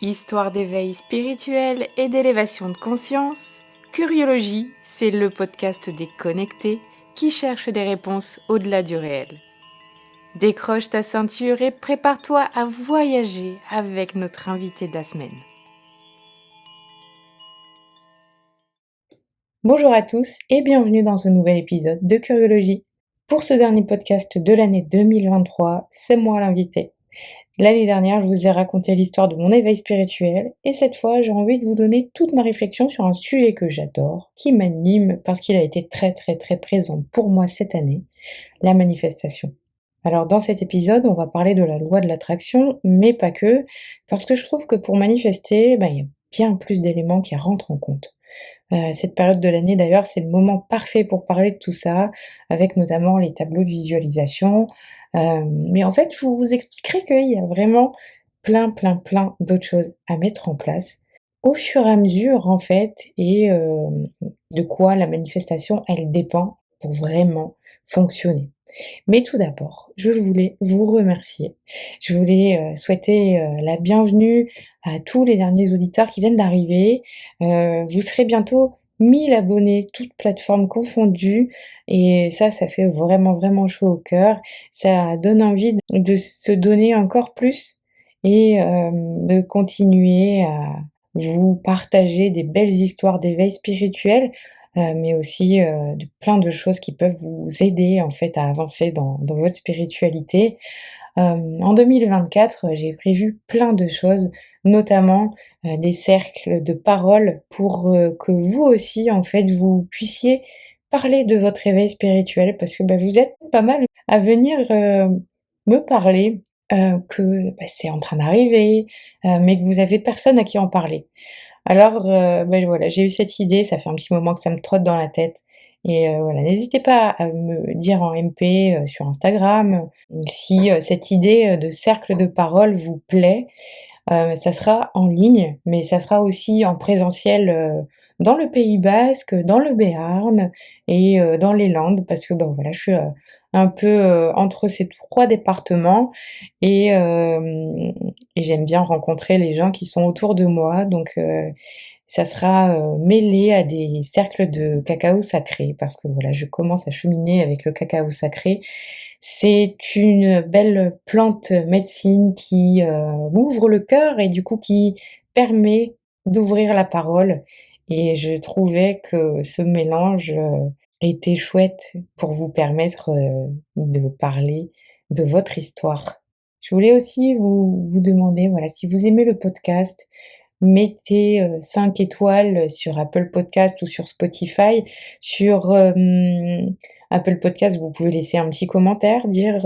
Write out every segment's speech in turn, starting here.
Histoire d'éveil spirituel et d'élévation de conscience, Curiologie, c'est le podcast des connectés qui cherchent des réponses au-delà du réel. Décroche ta ceinture et prépare-toi à voyager avec notre invité de la semaine. Bonjour à tous et bienvenue dans ce nouvel épisode de Curiologie. Pour ce dernier podcast de l'année 2023, c'est moi l'invité. L'année dernière, je vous ai raconté l'histoire de mon éveil spirituel et cette fois, j'ai envie de vous donner toute ma réflexion sur un sujet que j'adore, qui m'anime parce qu'il a été très présent pour moi cette année, la manifestation. Alors dans cet épisode, on va parler de la loi de l'attraction, mais pas que, parce que je trouve que pour manifester, il y a bien plus d'éléments qui rentrent en compte. Cette période de l'année d'ailleurs, c'est le moment parfait pour parler de tout ça, avec notamment les tableaux de visualisation. Mais en fait, je vous expliquerai qu'il y a vraiment plein d'autres choses à mettre en place au fur et à mesure en fait et de quoi la manifestation, elle dépend pour vraiment fonctionner. Mais tout d'abord, je voulais vous remercier. Je voulais, souhaiter, la bienvenue à tous les derniers auditeurs qui viennent d'arriver. Vous serez bientôt 1000 abonnés, toutes plateformes confondues et ça fait vraiment chaud au cœur. Ça donne envie de se donner encore plus et de continuer à vous partager des belles histoires d'éveil spirituel mais aussi de plein de choses qui peuvent vous aider en fait à avancer dans votre spiritualité. En 2024, j'ai prévu plein de choses, notamment des cercles de parole pour que vous aussi en fait vous puissiez parler de votre éveil spirituel parce que vous êtes pas mal à venir me parler que c'est en train d'arriver, mais que vous avez personne à qui en parler. Alors, voilà, j'ai eu cette idée, ça fait un petit moment que ça me trotte dans la tête et voilà, n'hésitez pas à me dire en MP, sur Instagram, si, cette idée, de cercle de parole vous plaît. Ça sera en ligne, mais ça sera aussi en présentiel, dans le Pays basque, dans le Béarn et dans les Landes parce que, voilà, je suis, un peu, entre ces 3 départements et j'aime bien rencontrer les gens qui sont autour de moi donc ça sera, mêlé à des cercles de cacao sacré parce que, voilà, je commence à cheminer avec le cacao sacré. C'est une belle plante médecine qui, ouvre le cœur et du coup qui permet d'ouvrir la parole et je trouvais que ce mélange, était chouette pour vous permettre, de parler de votre histoire. Je voulais aussi vous demander, voilà, si vous aimez le podcast, mettez, 5 étoiles sur Apple Podcast ou sur Spotify. Sur, Apple Podcast, vous pouvez laisser un petit commentaire, dire,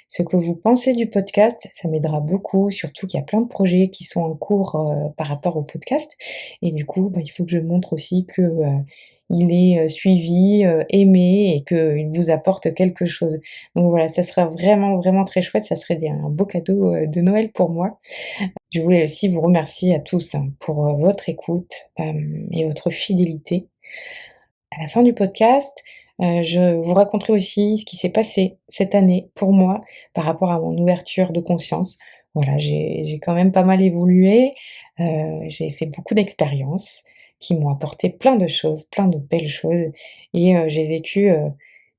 ce que vous pensez du podcast. Ça m'aidera beaucoup, surtout qu'il y a plein de projets qui sont en cours, par rapport au podcast et du coup, il faut que je montre aussi que, il est, suivi, aimé et qu'il vous apporte quelque chose. Donc voilà, ça sera vraiment très chouette, ça serait un beau cadeau, de Noël pour moi. Je voulais aussi vous remercier à tous, pour, votre écoute, et votre fidélité. À la fin du podcast, je vous raconterai aussi ce qui s'est passé cette année pour moi par rapport à mon ouverture de conscience. Voilà, j'ai quand même pas mal évolué, j'ai fait beaucoup d'expériences qui m'ont apporté plein de choses, plein de belles choses et j'ai vécu,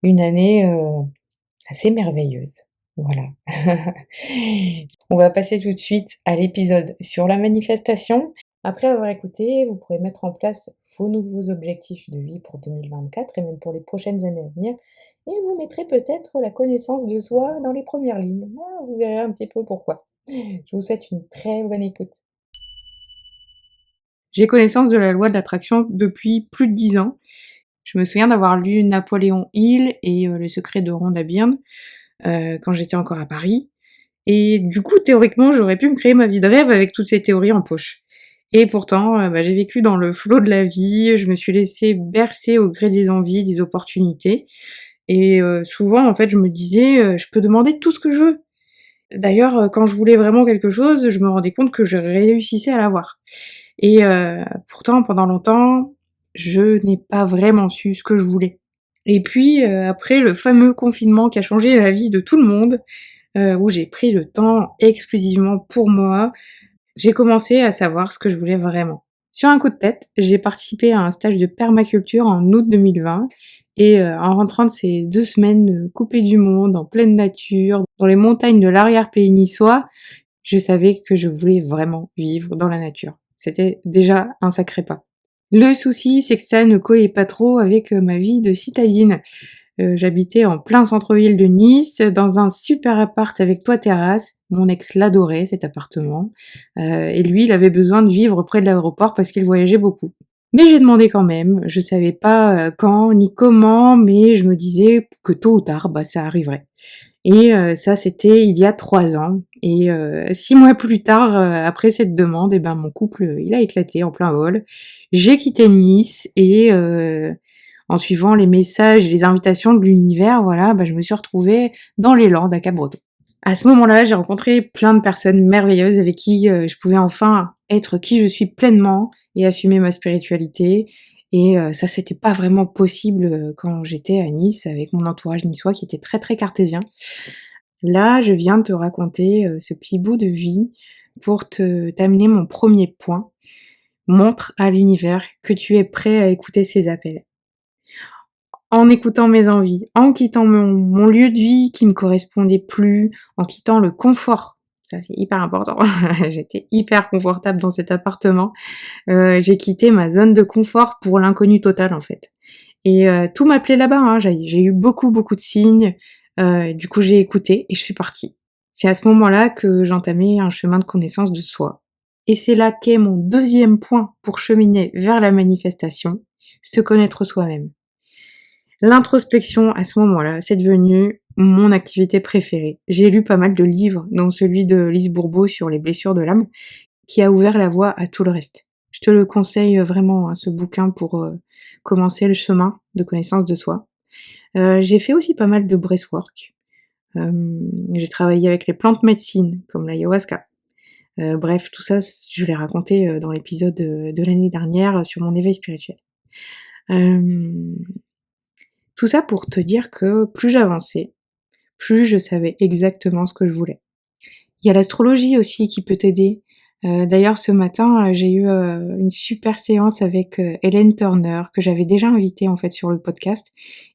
une année, assez merveilleuse. Voilà. On va passer tout de suite à l'épisode sur la manifestation. Après avoir écouté, vous pourrez mettre en place vos nouveaux objectifs de vie pour 2024 et même pour les prochaines années à venir. Et vous mettrez peut-être la connaissance de soi dans les premières lignes. Vous verrez un petit peu pourquoi. Je vous souhaite une très bonne écoute. J'ai connaissance de la loi de l'attraction depuis plus de 10 ans. Je me souviens d'avoir lu Napoléon Hill et Le secret de Rhonda Byrne quand j'étais encore à Paris. Et du coup, théoriquement, j'aurais pu me créer ma vie de rêve avec toutes ces théories en poche. Et pourtant, j'ai vécu dans le flot de la vie, je me suis laissée bercer au gré des envies, des opportunités. Et souvent, en fait, je me disais, je peux demander tout ce que je veux. D'ailleurs, quand je voulais vraiment quelque chose, je me rendais compte que je réussissais à l'avoir. Et pourtant, pendant longtemps, je n'ai pas vraiment su ce que je voulais. Et puis, après le fameux confinement qui a changé la vie de tout le monde, où j'ai pris le temps exclusivement pour moi. J'ai commencé à savoir ce que je voulais vraiment. Sur un coup de tête, j'ai participé à un stage de permaculture en août 2020 et en rentrant de ces 2 semaines, coupées du monde, en pleine nature, dans les montagnes de l'arrière-pays niçois, je savais que je voulais vraiment vivre dans la nature. C'était déjà un sacré pas. Le souci, c'est que ça ne collait pas trop avec, ma vie de citadine. J'habitais en plein centre-ville de Nice, dans un super appart avec toit terrasse. Mon ex l'adorait cet appartement, et lui, il avait besoin de vivre près de l'aéroport parce qu'il voyageait beaucoup. Mais j'ai demandé quand même, je savais pas, quand ni comment, mais je me disais que tôt ou tard, bah, ça arriverait. Et ça, c'était il y a 3 ans et 6 mois plus tard, après cette demande et ben, mon couple, il a éclaté en plein vol. J'ai quitté Nice et en suivant les messages et les invitations de l'univers, voilà, bah, je me suis retrouvée dans les Landes à Cap-Breton. À ce moment-là, j'ai rencontré plein de personnes merveilleuses avec qui, je pouvais enfin être qui je suis pleinement et assumer ma spiritualité et ça, c'était pas vraiment possible, quand j'étais à Nice avec mon entourage niçois qui était très, très cartésien. Là, je viens de te raconter, ce petit bout de vie pour t'amener mon premier point. Montre à l'univers que tu es prêt à écouter ses appels. En écoutant mes envies, en quittant mon lieu de vie qui me correspondait plus, en quittant le confort. Ça, c'est hyper important. J'étais hyper confortable dans cet appartement. J'ai quitté ma zone de confort pour l'inconnu total, en fait. Et tout m'appelait là-bas, hein. J'ai eu beaucoup, beaucoup de signes. Du coup, j'ai écouté et je suis partie. C'est à ce moment-là que j'entamais un chemin de connaissance de soi. Et c'est là qu'est mon deuxième point pour cheminer vers la manifestation, se connaître soi-même. L'introspection, à ce moment-là, c'est devenu mon activité préférée. J'ai lu pas mal de livres, dont celui de Lise Bourbeau sur les blessures de l'âme, qui a ouvert la voie à tout le reste. Je te le conseille vraiment, hein, ce bouquin pour commencer le chemin de connaissance de soi. J'ai fait aussi pas mal de breathwork. J'ai travaillé avec les plantes médecines, comme l'ayahuasca. Bref, tout ça, je l'ai raconté dans l'épisode de l'année dernière sur mon éveil spirituel. Tout ça pour te dire que plus j'avançais, plus je savais exactement ce que je voulais. Il y a l'astrologie aussi qui peut t'aider. D'ailleurs ce matin, j'ai eu, une super séance avec, Hélène Turner que j'avais déjà invitée en fait sur le podcast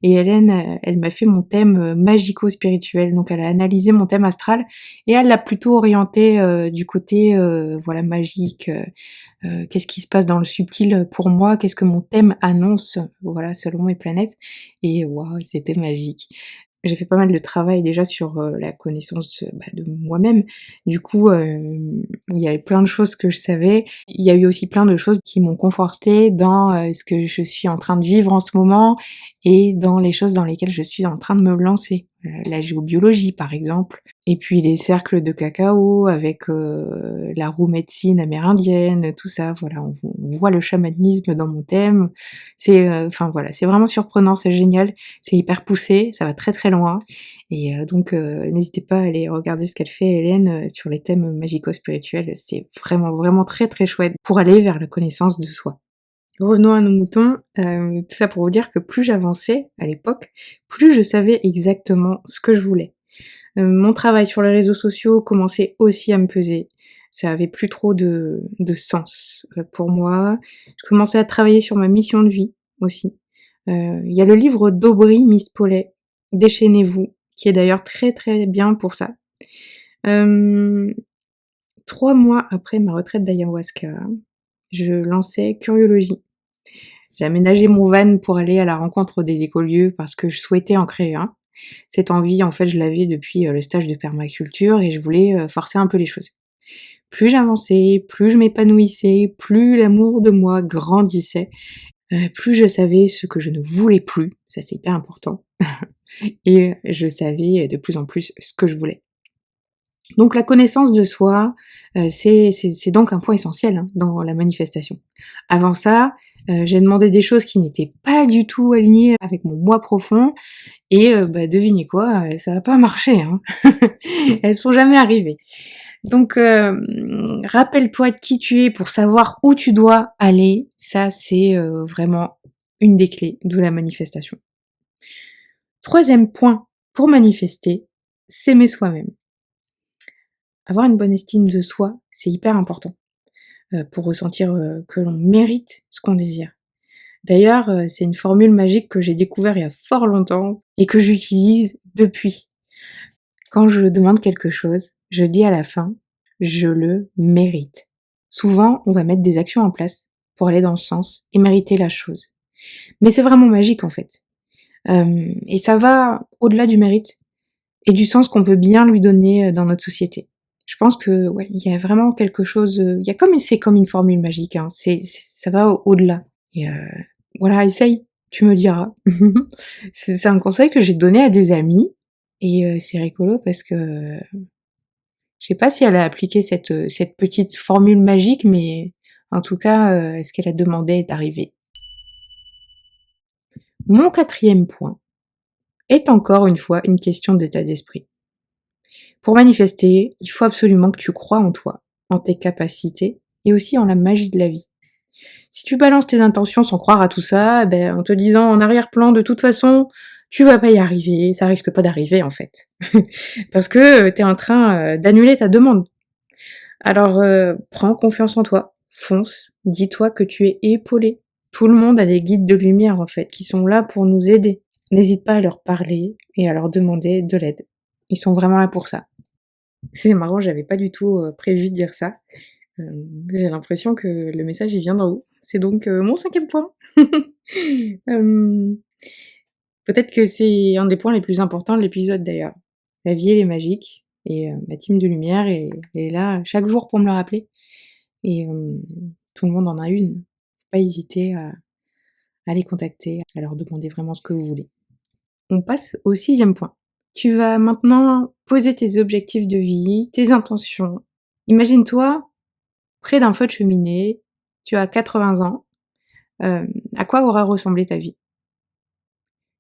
et Hélène, elle m'a fait mon thème, magico-spirituel. Donc elle a analysé mon thème astral et elle l'a plutôt orienté, du côté, voilà magique, qu'est-ce qui se passe dans le subtil, pour moi? Qu'est-ce que mon thème annonce? Voilà, selon mes planètes et waouh, c'était magique. J'ai fait pas mal de travail déjà sur, la connaissance, bah, de moi-même. Du coup, il y avait plein de choses que je savais. Il y a eu aussi plein de choses qui m'ont confortée dans, ce que je suis en train de vivre en ce moment et dans les choses dans lesquelles je suis en train de me lancer. La géobiologie par exemple et puis les cercles de cacao avec, la roue médecine amérindienne, tout ça, voilà, on voit le chamanisme dans mon thème. C'est, enfin voilà, c'est vraiment surprenant, c'est génial, c'est hyper poussé, ça va très, très loin et donc n'hésitez pas à aller regarder ce qu'elle fait Hélène, sur les thèmes magico-spirituels, c'est vraiment, vraiment très, très chouette pour aller vers la connaissance de soi. Revenons à nos moutons, tout ça pour vous dire que plus j'avançais à l'époque, plus je savais exactement ce que je voulais. Mon travail sur les réseaux sociaux commençait aussi à me peser. Ça avait plus trop de sens, pour moi. Je commençais à travailler sur ma mission de vie aussi. Il y a le livre d'Aubry Miss Paulet, Déchaînez-vous, qui est d'ailleurs très, très bien pour ça. Hem, 3 mois après ma retraite d'ayahuasca, je lançais Curiologie. J'ai aménagé mon van pour aller à la rencontre des écolieux parce que je souhaitais en créer un. Cette envie, en fait, je l'avais depuis, le stage de permaculture et je voulais, forcer un peu les choses. Plus j'avançais, plus je m'épanouissais, plus l'amour de moi grandissait, plus je savais ce que je ne voulais plus, ça c'est hyper important, et je savais de plus en plus ce que je voulais. Donc la connaissance de soi, c'est donc un point essentiel, hein, dans la manifestation. Avant ça, j'ai demandé des choses qui n'étaient pas du tout alignées avec mon moi profond et bah, devinez quoi? Ça a pas marché, hein. Elles sont jamais arrivées. Donc rappelle-toi de qui tu es pour savoir où tu dois aller, ça c'est, vraiment une des clés de la manifestation. Troisième point pour manifester, s'aimer soi-même. avoir une bonne estime de soi, c'est hyper important pour ressentir que l'on mérite ce qu'on désire. D'ailleurs, c'est une formule magique que j'ai découvert il y a fort longtemps et que j'utilise depuis. Quand je demande quelque chose, je dis à la fin, je le mérite. Souvent, on va mettre des actions en place pour aller dans ce sens et mériter la chose. Mais c'est vraiment magique en fait. Et ça va au-delà du mérite et du sens qu'on veut bien lui donner dans notre société. Je pense que ouais, il y a vraiment quelque chose. C'est comme une formule magique. Hein, ça va au-delà. Et voilà, essaye. Tu me diras. C'est un conseil que j'ai donné à des amis et c'est rigolo parce que je sais pas si elle a appliqué cette petite formule magique, mais en tout cas, ce qu'elle a demandé est arrivé. Mon 4e point est encore une fois une question d'état d'esprit. Pour manifester, il faut absolument que tu crois en toi, en tes capacités et aussi en la magie de la vie. Si tu balances tes intentions sans croire à tout ça, en te disant en arrière-plan de toute façon, tu vas pas y arriver, ça risque pas d'arriver en fait. Parce que t'es en train d'annuler ta demande. Alors prends confiance en toi, fonce, dis-toi que tu es épaulé. Tout le monde a des guides de lumière en fait, qui sont là pour nous aider. N'hésite pas à leur parler et à leur demander de l'aide. Ils sont vraiment là pour ça. C'est marrant, j'avais pas du tout prévu de dire ça. J'ai l'impression que le message il vient d'en haut. C'est donc mon 5e point. Peut-être que c'est un des points les plus importants de l'épisode d'ailleurs. La vie elle est magique et ma team de lumière est là chaque jour pour me le rappeler. Et tout le monde en a une. Faut pas hésiter à les contacter, à leur demander vraiment ce que vous voulez. On passe au 6e point. Tu vas maintenant poser tes objectifs de vie, tes intentions. Imagine-toi près d'un feu de cheminée, tu as 80 ans, à quoi aura ressemblé ta vie?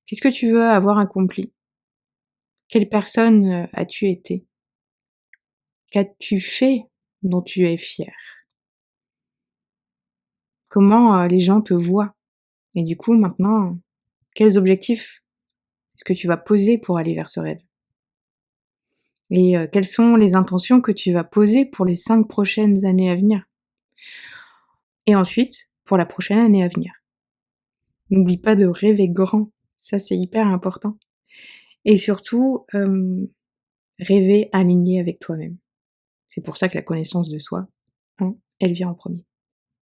Qu'est-ce que tu veux avoir accompli? Quelle personne as-tu été? Qu'as-tu fait dont tu es fier? Comment les gens te voient? Et du coup, maintenant, quels objectifs est-ce que tu vas poser pour aller vers ce rêve? Et quelles sont les intentions que tu vas poser pour les 5 prochaines années à venir? Et ensuite, pour la prochaine année à venir. N'oublie pas de rêver grand, ça c'est hyper important. Et surtout, rêver aligné avec toi-même. C'est pour ça que la connaissance de soi, hein, elle vient en premier.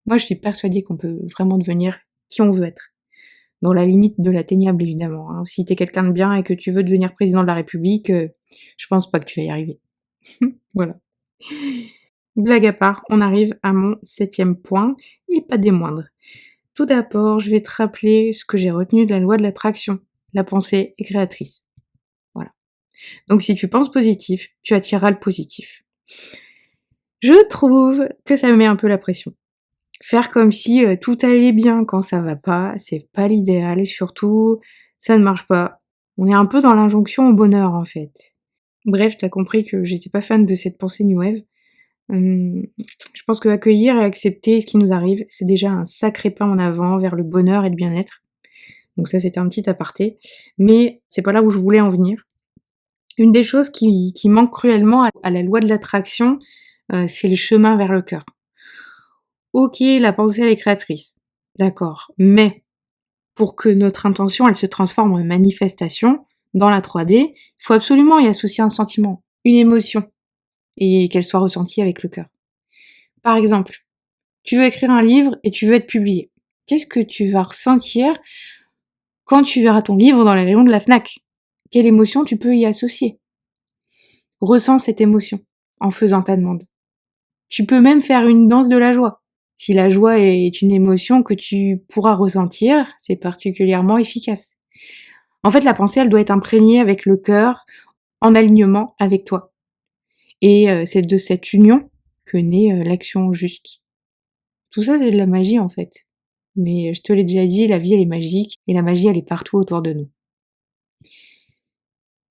Moi, je suis persuadée qu'on peut vraiment devenir qui on veut être. Dans la limite de l'atteignable, évidemment. Hein. Si t'es quelqu'un de bien et que tu veux devenir président de la République, je pense pas que tu vas y arriver. Voilà. Blague à part, on arrive à mon 7e point, et pas des moindres. Tout d'abord, je vais te rappeler ce que j'ai retenu de la loi de l'attraction. La pensée est créatrice. Voilà. Donc si tu penses positif, tu attireras le positif. Je trouve que ça me met un peu la pression. Faire comme si tout allait bien quand ça va pas, c'est pas l'idéal et surtout, ça ne marche pas. On est un peu dans l'injonction au bonheur en fait. Bref, t'as compris que j'étais pas fan de cette pensée New Wave. Je pense que accueillir et accepter ce qui nous arrive, c'est déjà un sacré pas en avant vers le bonheur et le bien-être. Donc ça, c'était un petit aparté. Mais c'est pas là où je voulais en venir. Une des choses qui manque cruellement à la loi de l'attraction, c'est le chemin vers le cœur. Ok, la pensée, elle est créatrice. D'accord. Mais pour que notre intention, elle se transforme en manifestation dans la 3D, il faut absolument y associer un sentiment, une émotion, et qu'elle soit ressentie avec le cœur. Par exemple, tu veux écrire un livre et tu veux être publié. Qu'est-ce que tu vas ressentir quand tu verras ton livre dans les rayons de la Fnac? Quelle émotion tu peux y associer? Ressens cette émotion en faisant ta demande. Tu peux même faire une danse de la joie. Si la joie est une émotion que tu pourras ressentir, c'est particulièrement efficace. En fait, la pensée, elle doit être imprégnée avec le cœur, en alignement avec toi. Et c'est de cette union que naît l'action juste. Tout ça, c'est de la magie, en fait. Mais je te l'ai déjà dit, la vie, elle est magique, et la magie, elle est partout autour de nous.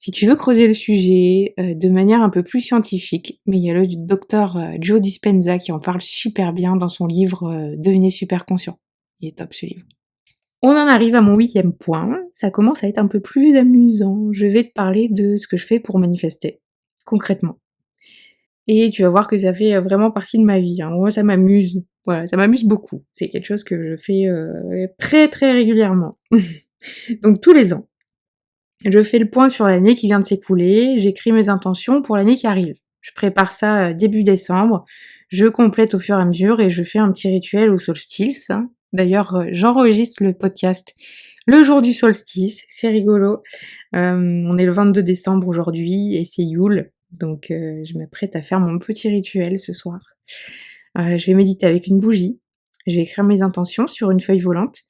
Si tu veux creuser le sujet de manière un peu plus scientifique, mais il y a le docteur Joe Dispenza qui en parle super bien dans son livre Devenez super conscient. Il est top ce livre. On en arrive à mon 8e point, ça commence à être un peu plus amusant. Je vais te parler de ce que je fais pour manifester, concrètement. et tu vas voir que ça fait vraiment partie de ma vie, hein. Moi, ça m'amuse. Voilà, ça m'amuse beaucoup. C'est quelque chose que je fais très très régulièrement. Donc tous les ans, je fais le point sur l'année qui vient de s'écouler, j'écris mes intentions pour l'année qui arrive. Je prépare ça début décembre, je complète au fur et à mesure et je fais un petit rituel au solstice, hein. D'ailleurs, j'enregistre le podcast le jour du solstice, c'est rigolo. On est le 22 décembre aujourd'hui et c'est Yule, donc je m'apprête à faire mon petit rituel ce soir. Je vais méditer avec une bougie, je vais écrire mes intentions sur une feuille volante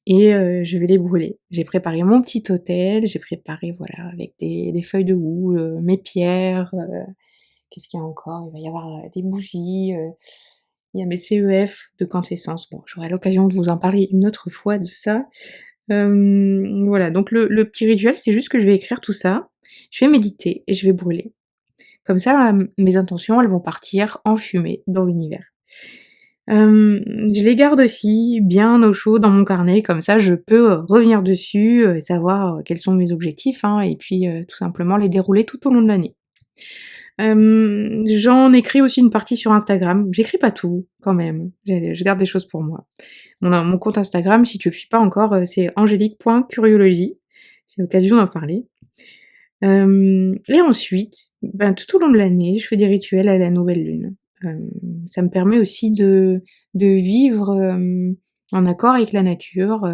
et je vais les brûler. J'ai préparé mon petit autel, j'ai préparé voilà avec des feuilles de houx, mes pierres, qu'est-ce qu'il y a encore? Il va y avoir, des bougies, il y a mes CEF de quintessence. Bon, j'aurai l'occasion de vous en parler une autre fois de ça. Voilà, donc le petit rituel, c'est juste que je vais écrire tout ça, je vais méditer et je vais brûler. Comme ça, mes intentions, elles vont partir en fumée dans l'univers. Je les garde aussi bien au chaud dans mon carnet, comme ça je peux revenir dessus, savoir quels sont mes objectifs, hein, et puis tout simplement les dérouler tout au long de l'année. J'en écris aussi une partie sur Instagram. J'écris pas tout, quand même. Je garde des choses pour moi. Mon compte Instagram, si tu le suis pas encore, c'est angélique.curiologie. C'est l'occasion d'en parler. Et ensuite, ben, tout au long de l'année, je fais des rituels à la nouvelle lune. Ça me permet aussi de vivre en accord avec la nature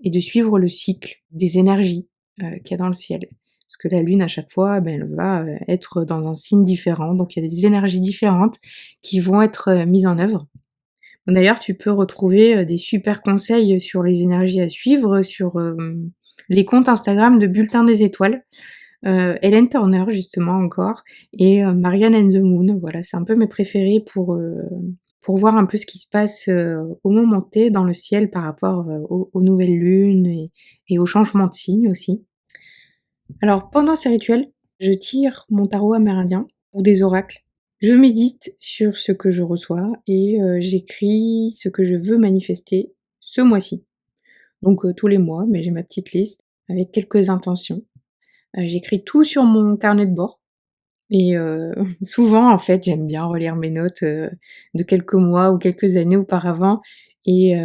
et de suivre le cycle des énergies qu'il y a dans le ciel. Parce que la lune, à chaque fois, ben, elle va être dans un signe différent. Donc il y a des énergies différentes qui vont être mises en œuvre. D'ailleurs, tu peux retrouver des super conseils sur les énergies à suivre sur les comptes Instagram de Bulletin des Étoiles. Hélène Turner justement encore et Marianne and the Moon, voilà, c'est un peu mes préférés pour voir un peu ce qui se passe, au moment T dans le ciel par rapport, aux nouvelles lunes et aux changements de signes aussi. Alors pendant ces rituels, je tire mon tarot amérindien ou des oracles. Je médite sur ce que je reçois et j'écris ce que je veux manifester ce mois-ci. Donc tous les mois, mais j'ai ma petite liste avec quelques intentions. J'écris tout sur mon carnet de bord et souvent, en fait, j'aime bien relire mes notes, de quelques mois ou quelques années auparavant et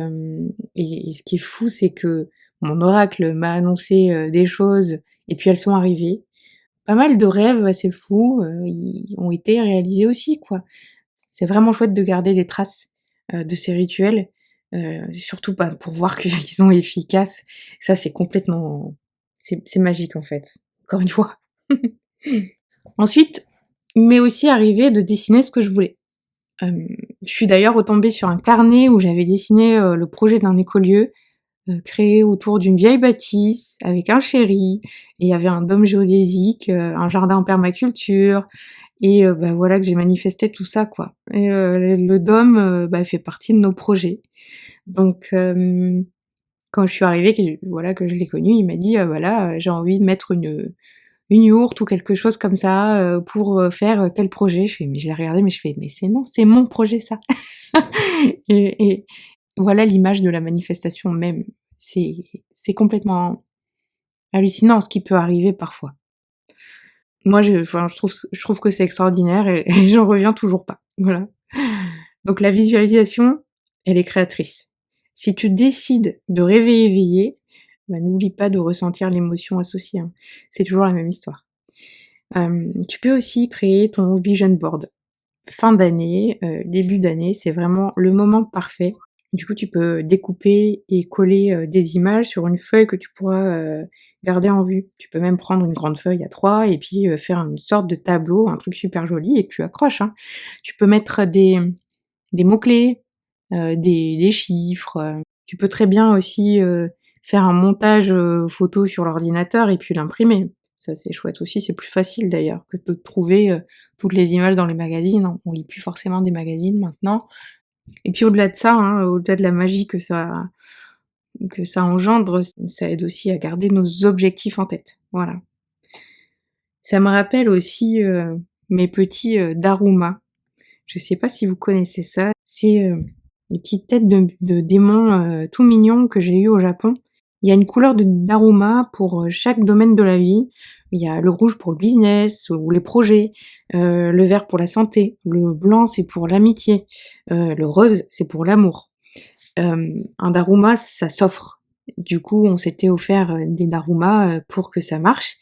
ce qui est fou, c'est que mon oracle m'a annoncé, des choses et puis elles sont arrivées. Pas mal de rêves assez fous, ils ont été réalisés aussi, quoi. C'est vraiment chouette de garder des traces, de ces rituels, surtout, bah, pour voir qu'ils sont efficaces. Ça, c'est complètement c'est magique, en fait, encore une fois. Ensuite, il m'est aussi arrivé de dessiner ce que je voulais. Je suis d'ailleurs retombée sur un carnet où j'avais dessiné, le projet d'un écolieu, créé autour d'une vieille bâtisse avec un chéri et il y avait un dôme géodésique, un jardin en permaculture et bah, voilà que j'ai manifesté tout ça, quoi et le dôme, bah, fait partie de nos projets. Donc quand je suis arrivée, que je l'ai connu, il m'a dit: «Voilà, j'ai envie de mettre une yourte ou quelque chose comme ça, pour, faire tel projet». Je fais mais je l'ai regardé, mais je fais: «Mais c'est non, c'est mon projet ça». Et voilà l'image de la manifestation même. C'est complètement hallucinant ce qui peut arriver parfois. Moi enfin je trouve que c'est extraordinaire et et j'en reviens toujours pas. Voilà. Donc la visualisation, elle est créatrice. Si tu décides de rêver éveillé, bah, n'oublie pas de ressentir l'émotion associée, hein. C'est toujours la même histoire. Tu peux aussi créer ton vision board. Fin d'année, début d'année, c'est vraiment le moment parfait. Du coup, tu peux découper et coller, des images sur une feuille que tu pourras, garder en vue. Tu peux même prendre une grande feuille A3 et puis, faire une sorte de tableau, un truc super joli et que tu accroches, hein. Tu peux mettre des mots-clés, des chiffres, tu peux très bien aussi, faire un montage, photo sur l'ordinateur et puis l'imprimer. Ça, c'est chouette aussi, c'est plus facile d'ailleurs que de trouver, toutes les images dans les magazines. On lit plus forcément des magazines maintenant. Et puis au-delà de ça, hein, au-delà de la magie que ça engendre, ça aide aussi à garder nos objectifs en tête. Voilà. Ça me rappelle aussi, mes petits, daruma. Je sais pas si vous connaissez ça, c'est, des petites têtes de démons, tout mignons que j'ai eues au Japon. Il y a une couleur de Daruma pour chaque domaine de la vie. Il y a le rouge pour le business ou les projets, le vert pour la santé, le blanc c'est pour l'amitié, le rose c'est pour l'amour. Un Daruma, ça s'offre. Du coup, on s'était offert des Daruma pour que ça marche.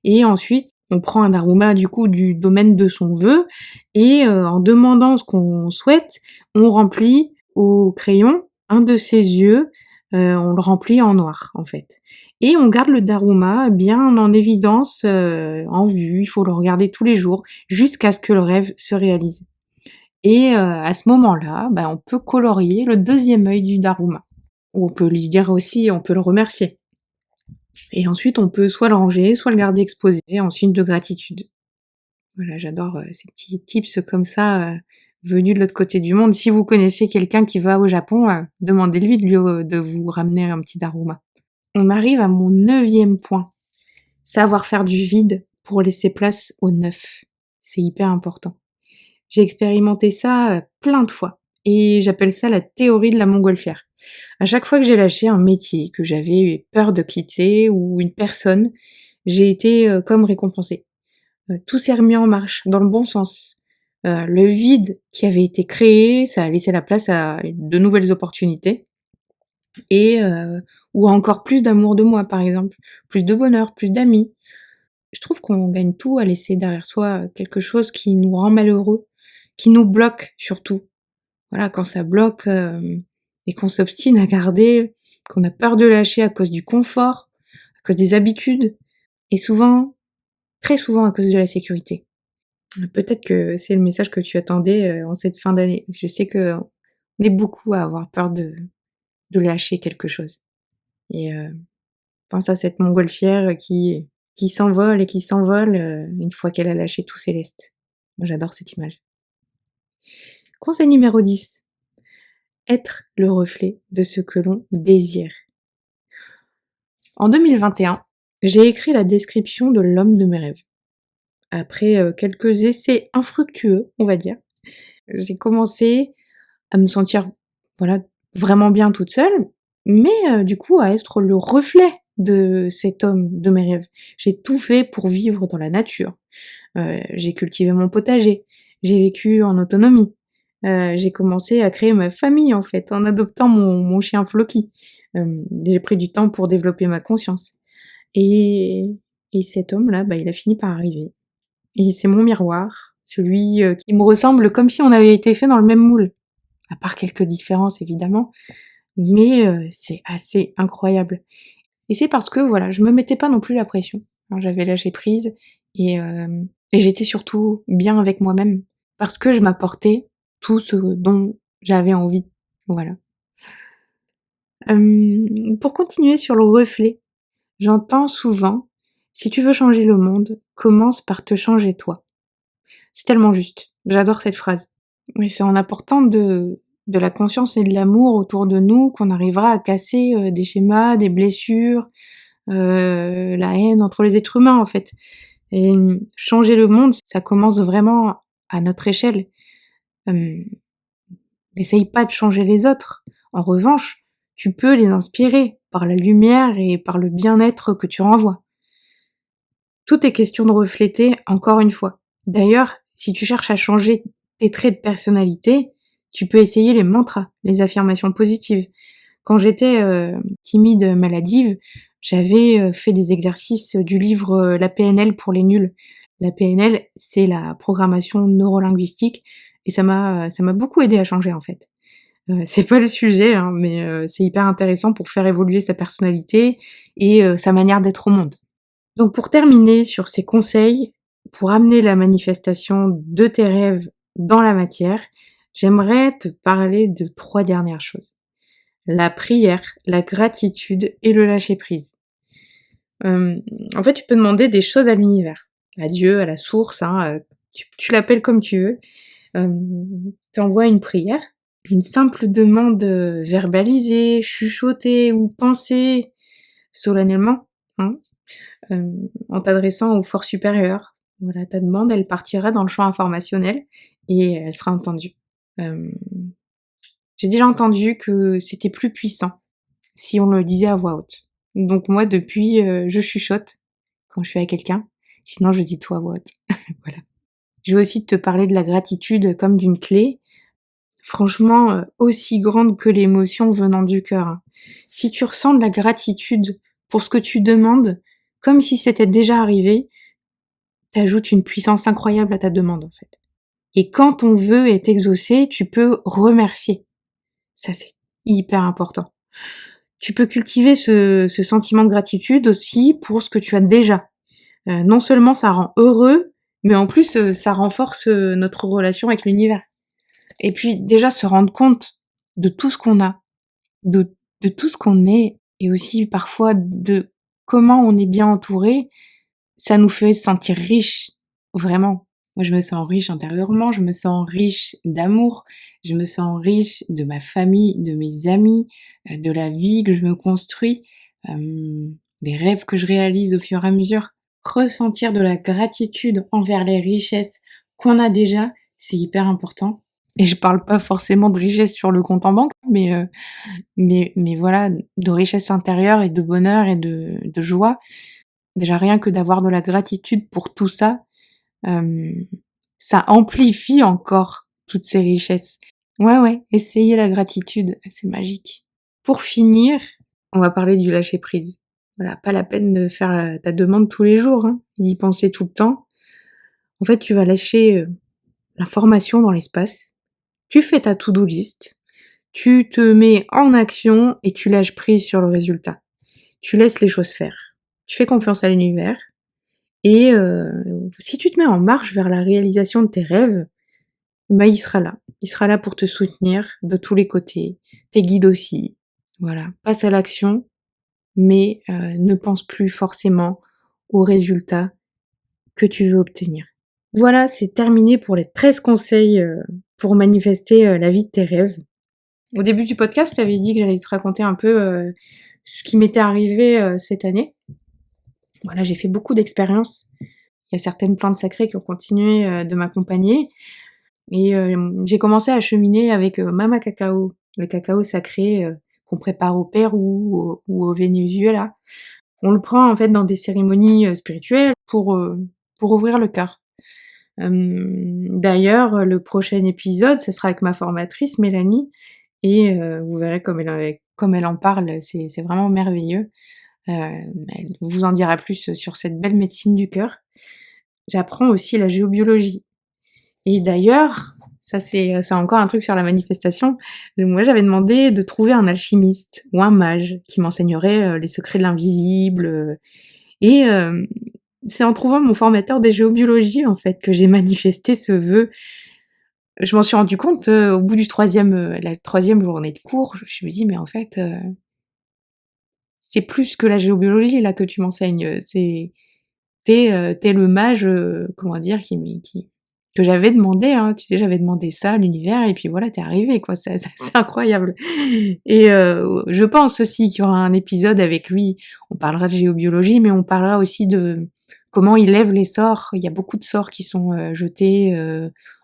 Et ensuite, on prend un Daruma du coup du domaine de son vœu et en demandant ce qu'on souhaite, on remplit au crayon un de ses yeux, on le remplit en noir en fait. Et on garde le Daruma bien en évidence, en vue, il faut le regarder tous les jours jusqu'à ce que le rêve se réalise. Et à ce moment-là, bah, on peut colorier le deuxième œil du Daruma. Ou on peut lui dire aussi, on peut le remercier. Et ensuite, on peut soit le ranger, soit le garder exposé en signe de gratitude. Voilà, j'adore ces petits tips comme ça, venus de l'autre côté du monde. Si vous connaissez quelqu'un qui va au Japon, demandez-lui de vous ramener un petit Daruma. On arrive à mon 9e point. Savoir faire du vide pour laisser place au neuf. C'est hyper important. J'ai expérimenté ça plein de fois et j'appelle ça la théorie de la montgolfière. À chaque fois que j'ai lâché un métier que j'avais peur de quitter ou une personne, j'ai été comme récompensée. Tout s'est remis en marche, dans le bon sens. Le vide qui avait été créé, ça a laissé la place à de nouvelles opportunités et ou à encore plus d'amour de moi, par exemple, plus de bonheur, plus d'amis. Je trouve qu'on gagne tout à laisser derrière soi quelque chose qui nous rend malheureux, qui nous bloque surtout. Voilà, quand ça bloque et qu'on s'obstine à garder, qu'on a peur de lâcher à cause du confort, à cause des habitudes, et souvent, très souvent à cause de la sécurité. Peut-être que c'est le message que tu attendais en cette fin d'année. Je sais que on est beaucoup à avoir peur de lâcher quelque chose. Et pense à cette montgolfière qui s'envole et qui s'envole une fois qu'elle a lâché tous ses lestes. Moi, j'adore cette image. Conseil numéro 10. Être le reflet de ce que l'on désire. En 2021, j'ai écrit la description de l'homme de mes rêves. Après quelques essais infructueux, on va dire, j'ai commencé à me sentir, voilà, vraiment bien toute seule, mais du coup à être le reflet de cet homme de mes rêves. J'ai tout fait pour vivre dans la nature. J'ai cultivé mon potager, j'ai vécu en autonomie. J'ai commencé à créer ma famille en fait, en adoptant mon chien Floki. J'ai pris du temps pour développer ma conscience. Et, et cet homme-là, bah, il a fini par arriver. Et c'est mon miroir, celui qui me ressemble comme si on avait été fait dans le même moule. À part quelques différences évidemment, mais c'est assez incroyable. Et c'est parce que voilà, je me mettais pas non plus la pression. Alors, j'avais lâché prise et, et j'étais surtout bien avec moi-même parce que je m'apportais tout ce dont j'avais envie. Voilà. Pour continuer sur le reflet, j'entends souvent si tu veux changer le monde, commence par te changer toi. C'est tellement juste. J'adore cette phrase. Mais c'est en apportant de la conscience et de l'amour autour de nous qu'on arrivera à casser des schémas, des blessures, la haine entre les êtres humains en fait. Et changer le monde, ça commence vraiment à notre échelle. N'essaye pas de changer les autres. En revanche, tu peux les inspirer par la lumière et par le bien-être que tu renvoies. Tout est question de refléter encore une fois. D'ailleurs, si tu cherches à changer tes traits de personnalité, tu peux essayer les mantras, les affirmations positives. Quand j'étais timide, maladive, j'avais fait des exercices du livre La PNL pour les nuls. La PNL, c'est la programmation neurolinguistique et ça m'a beaucoup aidé à changer en fait. C'est pas le sujet, hein, mais c'est hyper intéressant pour faire évoluer sa personnalité et sa manière d'être au monde. Donc pour terminer sur ces conseils, pour amener la manifestation de tes rêves dans la matière, j'aimerais te parler de 3 dernières choses. La prière, la gratitude et le lâcher-prise. En fait, tu peux demander des choses à l'univers, à Dieu, à la source, hein, tu l'appelles comme tu veux. Tu envoies une prière, une simple demande verbalisée, chuchotée ou pensée solennellement, hein, en t'adressant aux forces supérieures. Voilà, ta demande, elle partira dans le champ informationnel et elle sera entendue. J'ai déjà entendu que c'était plus puissant si on le disait à voix haute. Donc moi, depuis, je chuchote quand je suis avec quelqu'un. Sinon, je dis toi what. Voilà. Je veux aussi te parler de la gratitude comme d'une clé. Franchement, aussi grande que l'émotion venant du cœur, hein. Si tu ressens de la gratitude pour ce que tu demandes, comme si c'était déjà arrivé, t'ajoutes une puissance incroyable à ta demande, en fait. Et quand ton vœu est exaucé, tu peux remercier. Ça, c'est hyper important. Tu peux cultiver ce sentiment de gratitude aussi pour ce que tu as déjà. Non seulement ça rend heureux, mais en plus, ça renforce notre relation avec l'univers. Et puis déjà se rendre compte de tout ce qu'on a, de tout ce qu'on est, et aussi parfois de comment on est bien entouré, ça nous fait se sentir riche, vraiment. Moi, je me sens riche intérieurement, je me sens riche d'amour, je me sens riche de ma famille, de mes amis, de la vie que je me construis, des rêves que je réalise au fur et à mesure. Ressentir de la gratitude envers les richesses qu'on a déjà, c'est hyper important. Et je parle pas forcément de richesse sur le compte en banque, mais voilà, de richesse intérieure et de bonheur et de joie. Déjà rien que d'avoir de la gratitude pour tout ça, ça amplifie encore toutes ces richesses. Ouais, essayez la gratitude, c'est magique. Pour finir, on va parler du lâcher prise. Voilà, pas la peine de faire ta demande tous les jours, hein, d'y penser tout le temps. En fait, tu vas lâcher l'information dans l'espace. Tu fais ta to-do list. Tu te mets en action et tu lâches prise sur le résultat. Tu laisses les choses faire. Tu fais confiance à l'univers. Et si tu te mets en marche vers la réalisation de tes rêves, bah, il sera là. Il sera là pour te soutenir de tous les côtés. Tes guides aussi. Voilà. Passe à l'action, mais ne pense plus forcément aux résultats que tu veux obtenir. Voilà, c'est terminé pour les 13 conseils pour manifester la vie de tes rêves. Au début du podcast, je t'avais dit que j'allais te raconter un peu ce qui m'était arrivé cette année. Voilà, j'ai fait beaucoup d'expériences. Il y a certaines plantes sacrées qui ont continué de m'accompagner. Et j'ai commencé à cheminer avec Mama Cacao, le cacao sacré qu'on prépare au Pérou ou au Venezuela. On le prend en fait dans des cérémonies spirituelles pour ouvrir le cœur. D'ailleurs, le prochain épisode, ce sera avec ma formatrice Mélanie, et vous verrez comme elle en parle, c'est vraiment merveilleux. Elle vous en dira plus sur cette belle médecine du cœur. J'apprends aussi la géobiologie. Et d'ailleurs, ça c'est encore un truc sur la manifestation. Moi, j'avais demandé de trouver un alchimiste ou un mage qui m'enseignerait les secrets de l'invisible. Et c'est en trouvant mon formateur de géobiologie, en fait, que j'ai manifesté ce vœu. Je m'en suis rendu compte au bout du la troisième journée de cours. Je me dis, mais en fait, c'est plus que la géobiologie là que tu m'enseignes. T'es le mage, comment dire, que j'avais demandé, hein. Tu sais, j'avais demandé ça à l'univers et puis voilà, t'es arrivé, quoi. C'est incroyable. Et je pense aussi qu'il y aura un épisode avec lui. On parlera de géobiologie, mais on parlera aussi de comment il lève les sorts. Il y a beaucoup de sorts qui sont jetés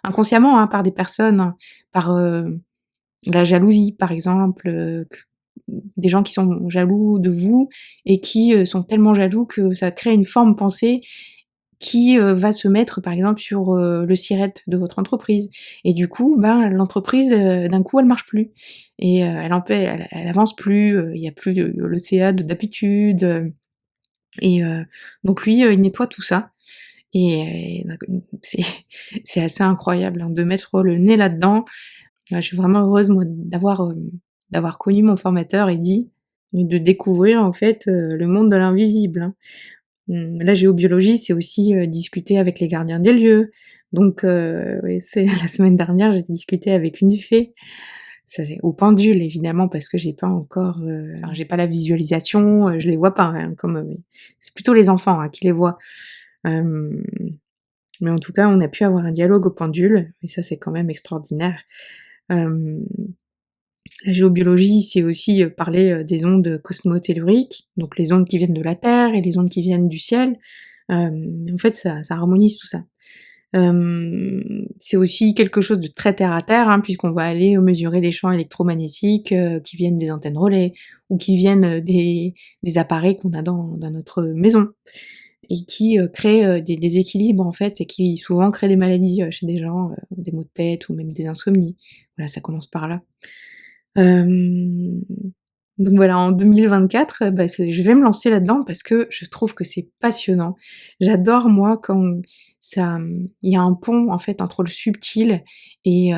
inconsciemment hein, par des personnes, hein, par la jalousie, par exemple, des gens qui sont jaloux de vous et qui sont tellement jaloux que ça crée une forme pensée qui va se mettre, par exemple, sur le siret de votre entreprise. Et du coup, ben, l'entreprise, d'un coup, elle marche plus. Et elle avance plus, il y a plus le CA d'habitude. Et donc lui, il nettoie tout ça. Et c'est assez incroyable hein, de mettre le nez là-dedans. Je suis vraiment heureuse, moi, d'avoir connu mon formateur Eddy et de découvrir, en fait, le monde de l'invisible, hein. La géobiologie, c'est aussi, discuter avec les gardiens des lieux. Donc ouais, c'est la semaine dernière, j'ai discuté avec une fée. Ça c'est au pendule évidemment parce que j'ai pas encore, enfin j'ai pas la visualisation, je les vois pas, hein, c'est plutôt les enfants, hein, qui les voient. Hem, mais en tout cas, on a pu avoir un dialogue au pendule et ça, c'est quand même extraordinaire. Hem La géobiologie, c'est aussi parler des ondes cosmotelluriques, donc les ondes qui viennent de la Terre et les ondes qui viennent du ciel. En fait, ça harmonise tout ça. C'est aussi quelque chose de très terre à terre, hein, puisqu'on va aller mesurer les champs électromagnétiques qui viennent des antennes relais ou qui viennent des appareils qu'on a dans notre maison et qui créent des déséquilibres en fait et qui souvent créent des maladies chez des gens, des maux de tête ou même des insomnies. Voilà, ça commence par là. Hem, donc voilà, en 2024, bah, je vais me lancer là-dedans parce que je trouve que c'est passionnant. J'adore moi quand il y a un pont en fait entre le subtil et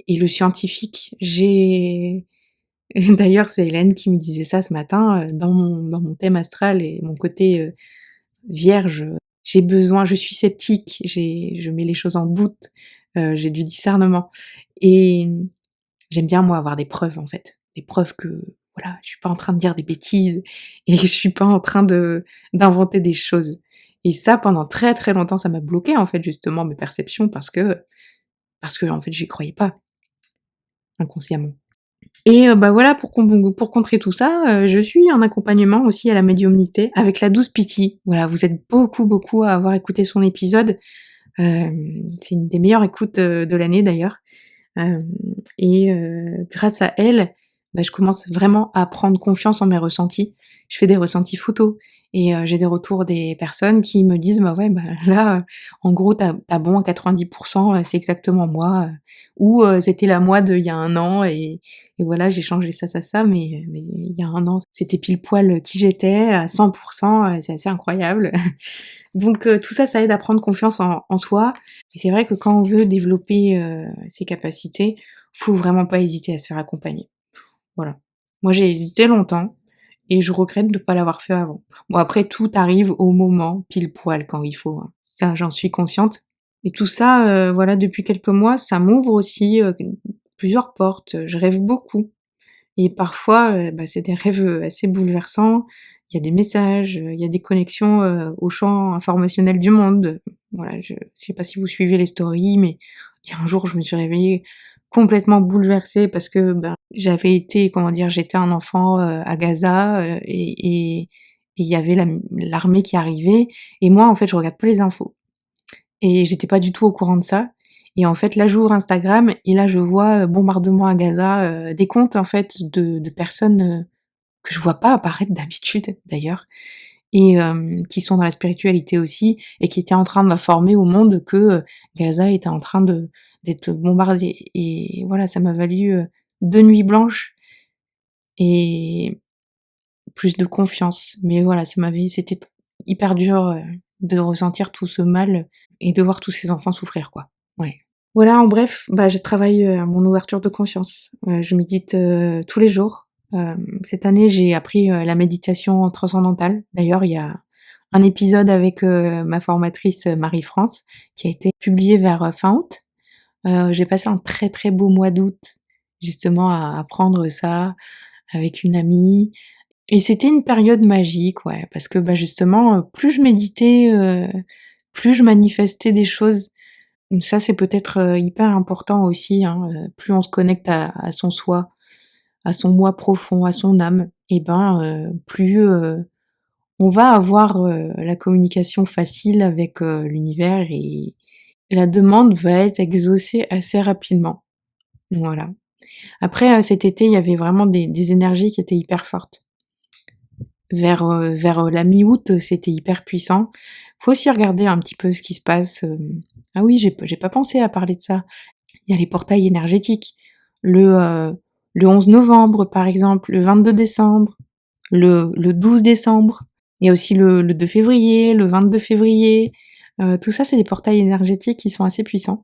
le scientifique. J'ai d'ailleurs c'est Hélène qui me disait ça ce matin, dans mon thème astral et mon côté, vierge, je suis sceptique, je mets les choses en doute, j'ai du discernement et j'aime bien moi avoir des preuves en fait. Des preuves que voilà, je suis pas en train de dire des bêtises et je suis pas en train d'inventer des choses. Et ça pendant très, très longtemps, ça m'a bloqué en fait justement mes perceptions parce que en fait j'y croyais pas, inconsciemment. Et bah voilà pour contrer tout ça, je suis en accompagnement aussi à la médiumnité avec la douce Pity. Voilà, vous êtes beaucoup, beaucoup à avoir écouté son épisode. C'est une des meilleures écoutes, de l'année d'ailleurs. Hem grâce à elle, bah, je commence vraiment à prendre confiance en mes ressentis. Je fais des ressentis photos et j'ai des retours des personnes qui me disent: «Bah, ouais, bah, là, en gros, tu as bon à 90 c'est exactement moi», ou «C'était la moi d'il y a un an et voilà, j'ai changé ça, mais il y a un an, c'était pile poil qui j'étais à 100 c'est assez incroyable». Donc tout ça, ça aide à prendre confiance en soi et c'est vrai que quand on veut développer, ses capacités, faut vraiment pas hésiter à se faire accompagner. Voilà. Moi, j'ai hésité longtemps et je regrette de pas l'avoir fait avant. Bon après tout arrive au moment, pile poil quand il faut, hein. Ça, j'en suis consciente et tout ça, voilà, depuis quelques mois, ça m'ouvre aussi, plusieurs portes. Je rêve beaucoup et parfois, bah, c'est des rêves, assez bouleversants. Il y a des messages, il y a des connexions, au champ informationnel du monde. Voilà, je sais pas si vous suivez les stories, mais il y a un jour, je me suis réveillée complètement bouleversée parce que, ben, j'avais été, comment dire, j'étais un enfant, à Gaza, et il y avait l'armée qui arrivait et moi, en fait, je regarde pas les infos et j'étais pas du tout au courant de ça et en fait, là, j'ouvre Instagram et là, je vois, bombardement à Gaza, des comptes, en fait, de personnes, que je vois pas apparaître d'habitude, d'ailleurs et qui sont dans la spiritualité aussi et qui étaient en train d'informer au monde que, Gaza était en train d'être bombardé et voilà, ça m'a valu, 2 nuits blanches et plus de confiance. Mais voilà, c'était hyper dur, de ressentir tout ce mal et de voir tous ces enfants souffrir, quoi. Ouais. Voilà, en bref, bah, je travaille, à mon ouverture de conscience. Je médite, tous les jours. Cette année, j'ai appris, la méditation transcendantale. D'ailleurs, il y a un épisode avec, ma formatrice, Marie-France, qui a été publié vers, fin août. J'ai passé un très, très beau mois d'août, justement à apprendre ça avec une amie et c'était une période magique, ouais, parce que, bah, justement, plus je méditais, plus je manifestais des choses. Donc ça, c'est peut-être, hyper important aussi, hein, plus on se connecte à son soi, à son moi profond, à son âme et ben, plus, on va avoir, la communication facile avec, l'univers et la demande va être exaucée assez rapidement. Voilà. Après, cet été, il y avait vraiment des énergies qui étaient hyper fortes. Vers la mi-août, c'était hyper puissant. Faut aussi regarder un petit peu ce qui se passe, ah oui, j'ai pas pensé à parler de ça. Il y a les portails énergétiques. Le, le 11 novembre, par exemple, le 22 décembre, le 12 décembre. Il y a aussi le 2 février, le 22 février. Tout ça, c'est des portails énergétiques qui sont assez puissants.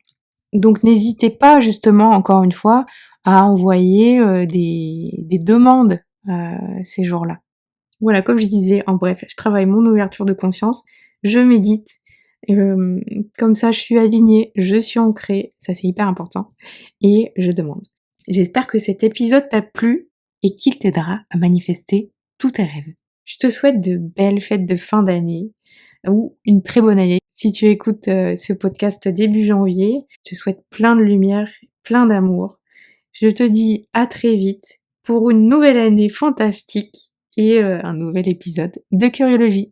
Donc n'hésitez pas justement, encore une fois, à envoyer, des demandes, ces jours-là. Voilà, comme je disais, en bref, je travaille mon ouverture de conscience, je médite, hem, comme ça je suis alignée, je suis ancrée, ça c'est hyper important et je demande. J'espère que cet épisode t'a plu et qu'il t'aidera à manifester tous tes rêves. Je te souhaite de belles fêtes de fin d'année ou une très bonne année. Si tu écoutes, ce podcast début janvier, je te souhaite plein de lumière, plein d'amour. Je te dis à très vite pour une nouvelle année fantastique et un nouvel épisode de Curiologie.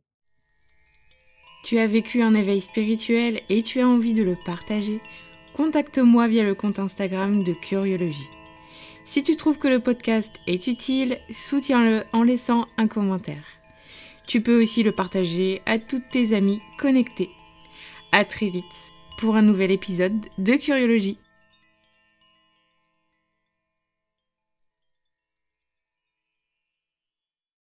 Tu as vécu un éveil spirituel et tu as envie de le partager? Contacte-moi via le compte Instagram de Curiologie. Si tu trouves que le podcast est utile, soutiens-le en laissant un commentaire. Tu peux aussi le partager à toutes tes amies connectées. À très vite pour un nouvel épisode de Curiologie.